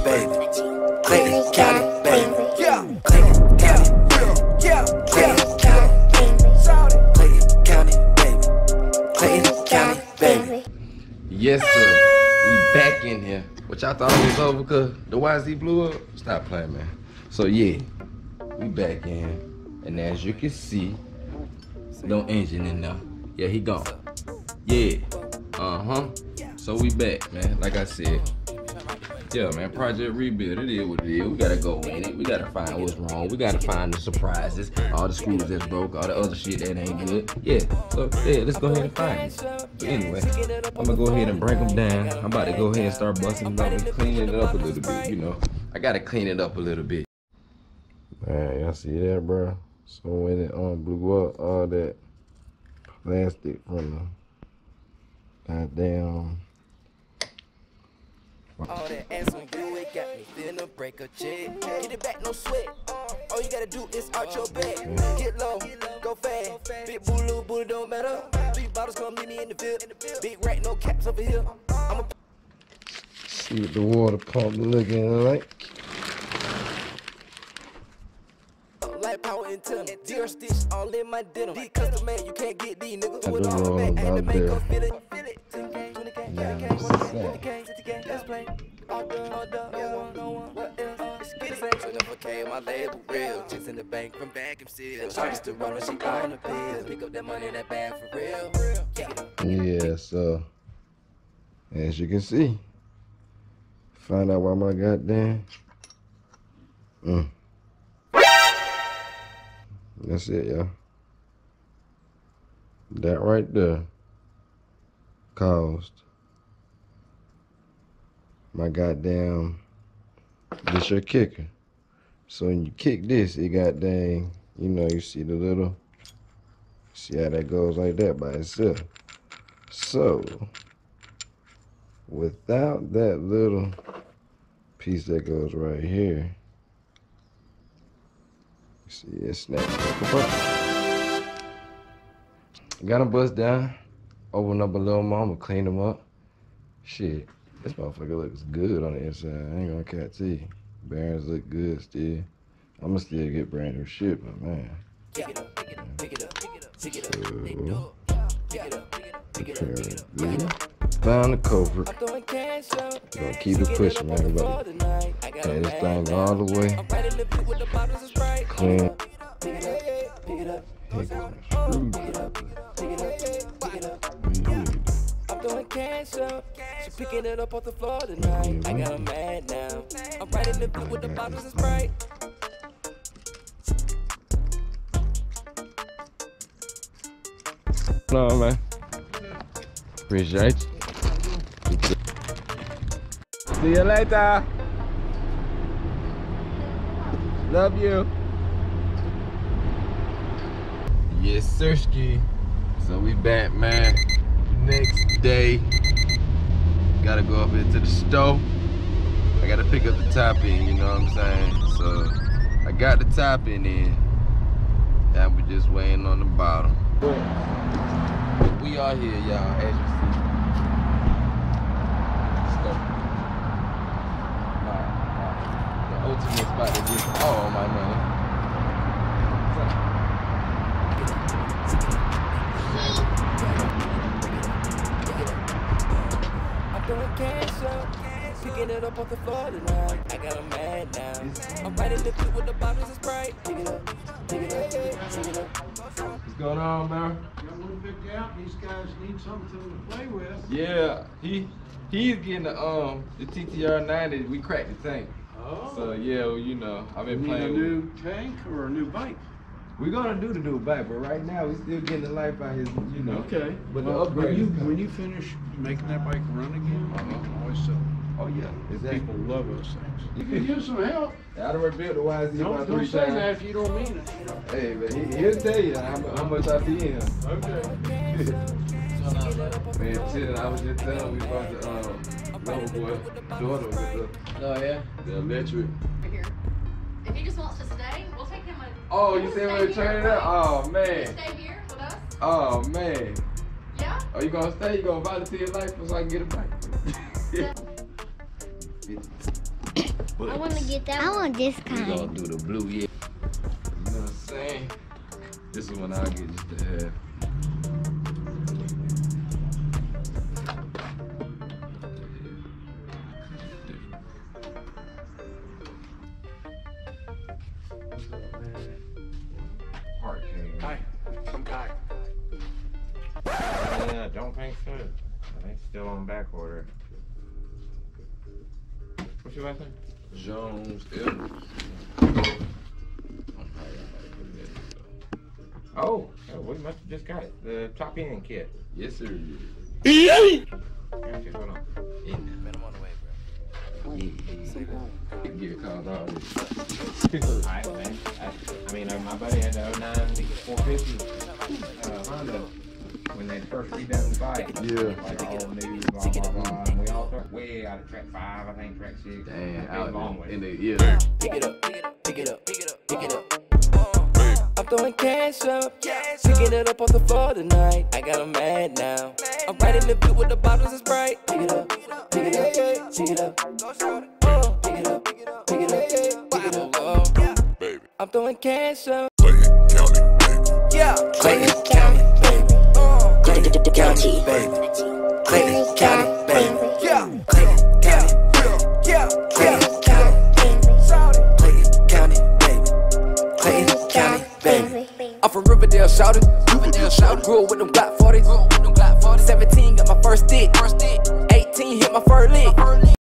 baby. Clayton County, baby. Clayton County, Clayton County, baby. Clayton County, baby. Yes, sir. We back in here. What y'all thought it was over because the YZ blew up? Stop playing, man. So yeah, we back in, and as you can see, no engine in there. Yeah, he gone. Yeah. So we back, man. Like I said. Yeah, man, Project Rebuild, it is what it is. We gotta go in it. We gotta find what's wrong. We gotta find the surprises, all the screws that's broke, all the other shit that ain't good. Yeah, so yeah, let's go ahead and find it. But anyway, I'm gonna go ahead and break them down. I'm about to go ahead and start busting them up and cleaning it up a little bit, you know. I gotta clean it up a little bit. Man, y'all see that, bro? So when it blew up, all that plastic from the goddamn. All that ass on you, it got me feeling break a check. Get it back, no sweat. All you gotta do is arch your back. Get low, go fast. Big boo, boo, don't matter. Big bottles come meet me in the field. Big rat, no caps over here. I'ma see what the water pump looking like. Light power internal. Deer stitch all in my denim. These custom made, you can't get these niggas. Do it on my back. I had to make her feel it. My label real, chicks in the bank from back and still. Charges to run when she on the pills. Pick up that money in that bag for real. Yeah, so as you can see, find out why my goddamn. That's it, y'all. That right there caused my goddamn, this your kicker. So when you kick this, it got dang, you know, you see the little, see how that goes like that by itself. So without that little piece that goes right here, you see it snaps back apart. Got them bust down, open up a little more, I'm gonna clean them up. Shit, this motherfucker looks good on the inside, I ain't gonna cat to you. Bearings look good still. I'ma still get brand new shit, but man. Found the culprit. Gonna keep it pushing, man. Everybody. Tear this thing all the way. Clean. She picking it up off the floor tonight. I got her mad now. I'm right in the bit with the bottles of Sprite. No, man. Appreciate you. See you later. Love you. Yes, sirski. So we back, man. Next day. Gotta go up into the store. I gotta pick up the top end, you know what I'm saying? So I got the top end in. Now we just waiting on the bottom. We are here, y'all, as you see. Store. The ultimate spot to get all my money. Doing cash up, picking it up off the floor tonight. I got them mad now. I'm right in the pit with the bottles of Sprite. Pick it up, pick it up, pick it up. What's going on, man? Got one picked out. These guys need something to play with. Yeah, he's getting the TTR 90. We cracked the tank. Oh. So yeah, well, you know, I've been Need playing a new tank or a new bike? We're gonna do the new bike, but right now we still getting the life out here, you know. Okay. But well, the upgrade when you finish making that bike run again, you can always sell it. Oh yeah, exactly. People love those things. You can use some help. I done rebuilt the YZ about 3 Don't say times. that if you don't mean it. Hey, but he'll tell you how much I be in him. Okay. Man, shit, I was just telling we about the little boy daughter with the electric. Right here. If he just wants to stay, we'll take him. Oh, you said we're turning up? Oh man. Stay here with us. Oh man. Yeah. Are you gonna stay? You gonna volunteer your life so I can get a bike? But I want to get that. I want this we gonna kind. do the blue, yeah. You know what I'm saying? This is when I'll get just the hair. Heart came. Hi, I'm Kai. I don't think so. I think still on back order. What's your last name? Jones Evans. Oh, we must have just got it. The top end kit. Yes, sir. Okay, hold on. Man, I'm on the way, bro. Yeah. Get a call out. I mean, my buddy had the 09 450 Honda when they first redone the bike. Yeah. Like all new, blah, blah, blah. And we all started way out of track 5, I think, track 6. Damn, out long way. in the, yeah. Pick it up, pick it up, pick it up, pick it up, pick it up. I'm throwing cash up, picking it up off the floor tonight. I got 'em mad now. I'm right in the bit with the bottles of Sprite. Pick it up, pick it up, pick it up. Pick it up, pick it up, pick it up. I'm throwing cash up. Yeah, Clayton County, baby. Clayton County, baby. Clayton County, baby. Yeah, Clayton County, yeah, Clayton County, Clayton County, baby. Clayton County, baby. I'm from Riverdale, shouted. Grew up with them Glock 40s. 17 got my first stick. 18 hit my first lick.